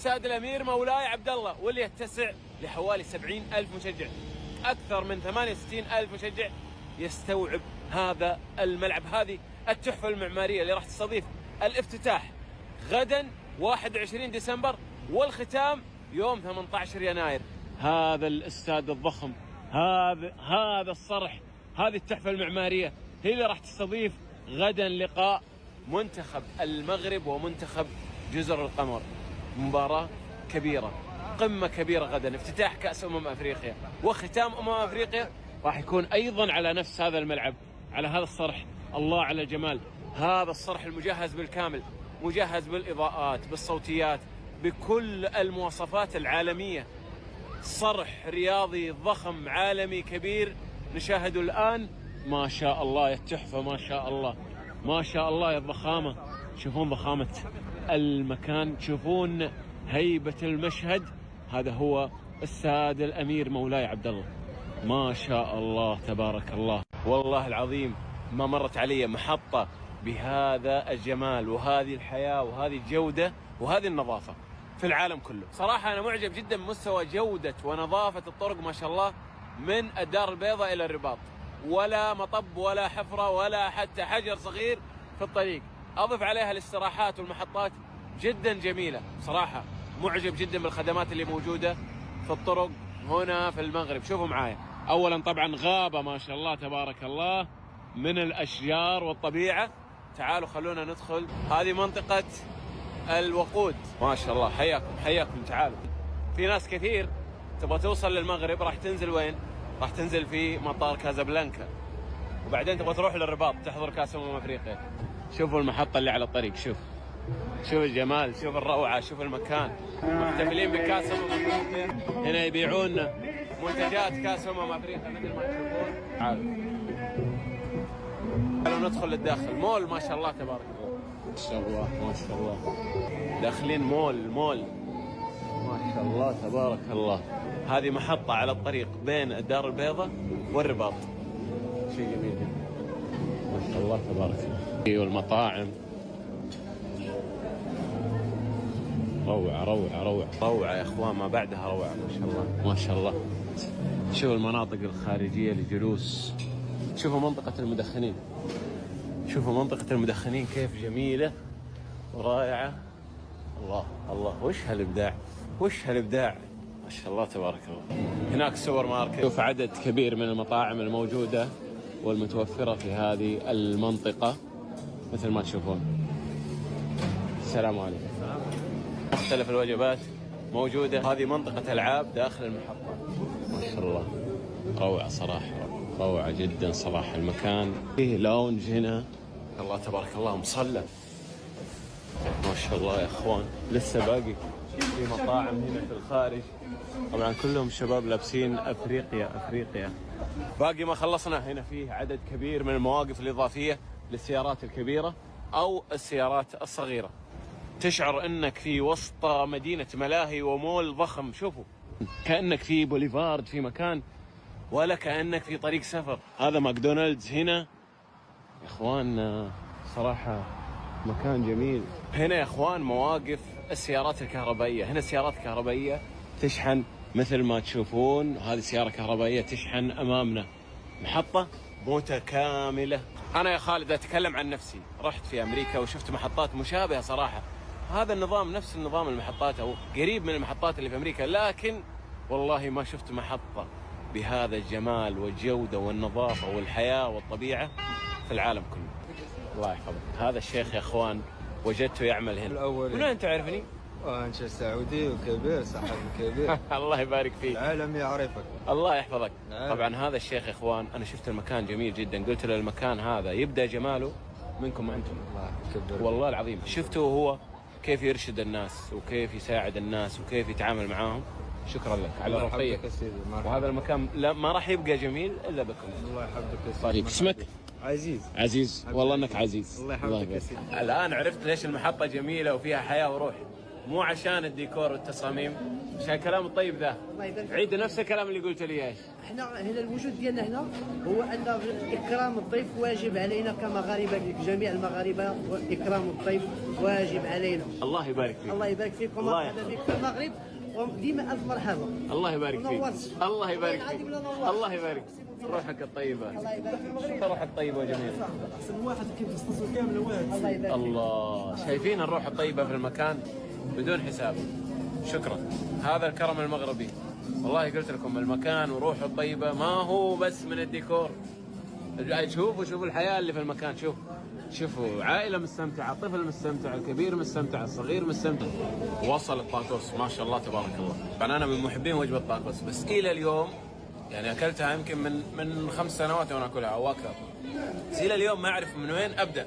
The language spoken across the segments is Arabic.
الاستاد الأمير مولاي عبد الله، واللي يتسع لحوالي 70,000 مشجع. أكثر من 68,000 مشجع يستوعب هذا الملعب. هذه التحفة المعمارية اللي راح تستضيف الافتتاح غدا 21 ديسمبر والختام يوم 18 يناير. هذا الاستاد الضخم، هذا الصرح، هذه التحفة المعمارية هي اللي راح تستضيف غدا لقاء منتخب المغرب ومنتخب جزر القمر. مباراة كبيرة، قمة كبيرة غدا، افتتاح كأس أفريقيا وختام أفريقيا راح يكون أيضا على نفس هذا الملعب، على هذا الصرح. الله على الجمال، هذا الصرح المجهز بالكامل، مجهز بالإضاءات، بالصوتيات، بكل المواصفات العالمية. صرح رياضي ضخم عالمي كبير نشاهده الآن. ما شاء الله يا التحفة، ما شاء الله، ما شاء الله يا الضخامة. تشوفون ضخامة المكان، تشوفون هيبة المشهد. هذا هو استاد الأمير مولاي عبد الله. ما شاء الله تبارك الله، والله العظيم ما مرت علي محطة بهذا الجمال وهذه الحياة وهذه الجودة وهذه النظافة في العالم كله. صراحة أنا معجب جدا بمستوى جودة ونظافة الطرق، ما شاء الله، من الدار البيضاء إلى الرباط، ولا مطب ولا حفرة ولا حتى حجر صغير في الطريق. أضف عليها الاستراحات والمحطات جدا جميلة. صراحة معجب جدا بالخدمات اللي موجودة في الطرق هنا في المغرب. شوفوا معايا، أولا طبعا غابة ما شاء الله تبارك الله من الأشجار والطبيعة. تعالوا خلونا ندخل. هذه منطقة الوقود، ما شاء الله. حياكم تعالوا. في ناس كثير تبغى توصل للمغرب، راح تنزل وين؟ راح تنزل في مطار كازابلانكا، وبعدين تبغى تروح للرباط تحضر كأس أفريقيا. شوفوا المحطة اللي على الطريق، شوف الجمال، شوف الروعة، شوف المكان. محتفلين بكأس أفريقيا. هنا يبيعون منتجات كأس أفريقيا مثل ما تشوفون. تعالوا ندخل للداخل. مول ما شاء الله تبارك الله، ما شاء الله ما شاء الله. داخلين مول ما شاء الله تبارك الله. هذه محطة على الطريق بين الدار البيضاء والرباط، شيء جميل جدا ما شاء الله تبارك الله. والمطاعم روعة يا اخوان، ما بعدها روعة ما شاء الله ما شاء الله. شوفوا المناطق الخارجية للجلوس، شوفوا منطقة المدخنين كيف جميلة ورائعة. الله وش هالإبداع ما شاء الله تبارك الله. هناك سوبر ماركت. شوف عدد كبير من المطاعم الموجودة والمتوفرة في هذه المنطقة مثل ما تشوفون. السلام عليكم. مختلف الوجبات موجودة. هذه منطقة ألعاب داخل المحطة، ما شاء الله روعة صراحة، روعة جدا صراحة. المكان فيه لاونج هنا، الله تبارك الله، مصلى ما شاء الله يا اخوان. لسه باقي في مطاعم هنا في الخارج، طبعا كلهم شباب لابسين افريقيا. باقي ما خلصنا. هنا فيه عدد كبير من المواقف الإضافية للسيارات الكبيرة أو السيارات الصغيرة. تشعر أنك في وسط مدينة ملاهي ومول ضخم. شوفوا كأنك في بوليفارد في مكان، ولا كأنك في طريق سفر. هذا ماكدونالدز هنا يا إخوان، صراحة مكان جميل. هنا يا إخوان مواقف السيارات الكهربائية. هنا السيارات الكهربائية تشحن مثل ما تشوفون. هذه سيارة كهربائية تشحن أمامنا، محطة متكاملة. أنا يا خالد أتكلم عن نفسي، رحت في أمريكا وشفت محطات مشابهة صراحة. هذا النظام نفس النظام المحطات أو قريب من المحطات اللي في أمريكا، لكن والله ما شفت محطة بهذا الجمال والجودة والنظافة والحياة والطبيعة في العالم كله. الله يحفظك. هذا الشيخ يا اخوان وجدته يعمل هنا. من وين تعرفني؟ انت سعودي وكبير، صحفي كبير. الله يبارك فيك. العالم يعرفك. الله يحفظك. طبعا هذا الشيخ يا اخوان، انا شفت المكان جميل جدا، قلت له المكان هذا يبدا جماله منكم انتم. الله يكبر. والله العظيم شفته هو كيف يرشد الناس وكيف يساعد الناس وكيف يتعامل معاهم. شكرا لك على رقيك. وهذا المكان لا ما راح يبقى جميل الا بكم. الله يحفظك يا سيدي. طيب اسمك؟ عزيز. والله انك عزيز. الله يحفظك يا سيدي. الان عرفت ليش المحطة جميلة وفيها حياة وروح. مو عشان الديكور والتصاميم، عشان الكلام الطيب ذا. الله يبارك فيك. عيد نفس الكلام اللي قلت لي ايش. احنا هنا الوجود ديالنا هنا هو ان اكرام الضيف واجب علينا كمغاربه، جميع المغاربه، واكرام الضيف واجب علينا. الله يبارك فيك. الله يبارك فيك الله ومرحبا بك في المغرب، وديما الف مرحبا. الله يبارك فيك. ونورت. الله يبارك والله فيك. العظيم لا نورت. الله يبارك. روحك الطيبة. الله يبارك فيك. روحك طيبة وجميلة. احسن واحد كيف تصل كامل واحد. الله يبارك فيك. الله، شايفين الروح الطيبة في المكان بدون حساب. شكرا. هذا الكرم المغربي. والله قلت لكم المكان وروحه الطيبة ما هو بس من الديكور. شوفوا الحياة اللي في المكان. شوفوا عائلة مستمتعة، طفل مستمتع، الكبير مستمتع، الصغير مستمتع. وصل الطاكوس ما شاء الله تبارك الله. طبعا أنا من محبين وجبة الطاكوس، بس إلى اليوم يعني أكلتها يمكن من 5 سنوات وأنا أكلها أو أكثر. بس إلى اليوم ما أعرف من وين أبدأ.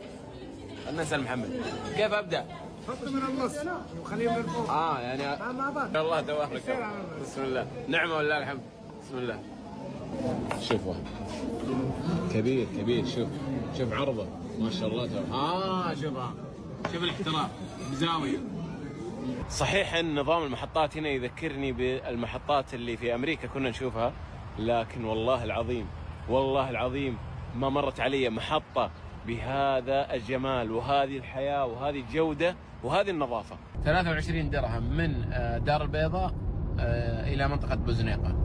خلنا نسأل محمد كيف أبدأ؟ حط من النص وخليهم من فوق. يعني مع بعض. الله تبارك. بسم الله. نعمة ولله الحمد. بسم الله. شوفوا كبير. شوف عرضه ما شاء الله تبارك. شوف الاحترام بزاوية. صحيح ان نظام المحطات هنا يذكرني بالمحطات اللي في امريكا كنا نشوفها، لكن والله العظيم ما مرت علي محطة بهذا الجمال وهذه الحياة وهذه الجودة وهذه النظافة. 23 درهم من دار البيضاء إلى منطقة بوزنيقة.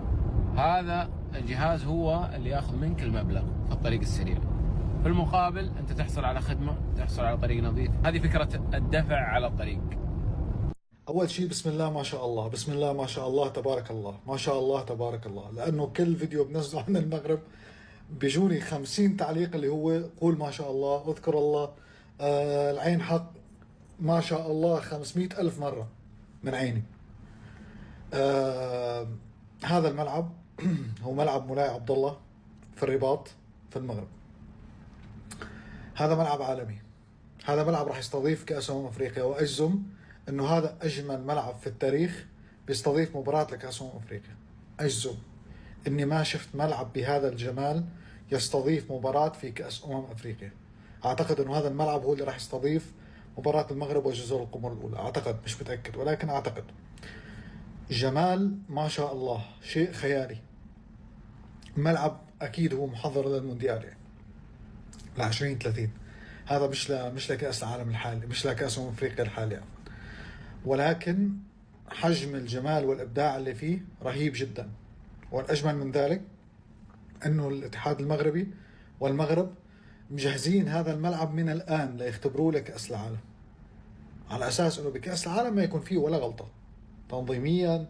هذا الجهاز هو اللي ياخذ منك المبلغ في الطريق السريع. في المقابل أنت تحصل على خدمة، تحصل على طريق نظيف. هذه فكرة الدفع على الطريق. أول شيء بسم الله ما شاء الله، بسم الله ما شاء الله تبارك الله، ما شاء الله تبارك الله. لأنه كل فيديو بنزله عن المغرب بيجوني 50 تعليق اللي هو قول ما شاء الله، اذكر الله، العين حق، ما شاء الله 500 ألف مرة من عيني. هذا الملعب هو ملعب مولاي عبد الله في الرباط في المغرب. هذا ملعب عالمي، هذا ملعب راح يستضيف كأس أفريقيا، وأجزم انه هذا اجمل ملعب في التاريخ بيستضيف مباراة لكأس افريقيا. اجزم اني ما شفت ملعب بهذا الجمال يستضيف مباراة في كأس افريقيا. اعتقد انه هذا الملعب هو اللي راح يستضيف مباراة المغرب وجزر القمر الاولى، اعتقد، مش متأكد ولكن اعتقد. جمال ما شاء الله، شيء خيالي. ملعب اكيد هو محضر للمونديال يعني ل 2030. هذا مش لكأس العالم الحالي، مش لكأس افريقيا الحالي يعني. ولكن حجم الجمال والإبداع اللي فيه رهيب جدا. والأجمل من ذلك أنه الاتحاد المغربي والمغرب مجهزين هذا الملعب من الآن ليختبروه لكأس العالم، على أساس أنه بكأس العالم ما يكون فيه ولا غلطة تنظيميا،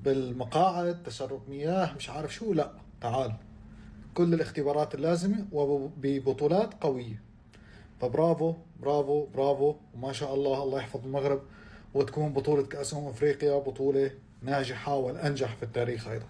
بالمقاعد، تسرب مياه، مش عارف شو، لا تعال كل الاختبارات اللازمة وببطولات قوية. فبرافو برافو برافو، وما شاء الله، الله يحفظ المغرب، وتكون بطولة كأس أفريقيا بطولة ناجحة والأنجح في التاريخ أيضا.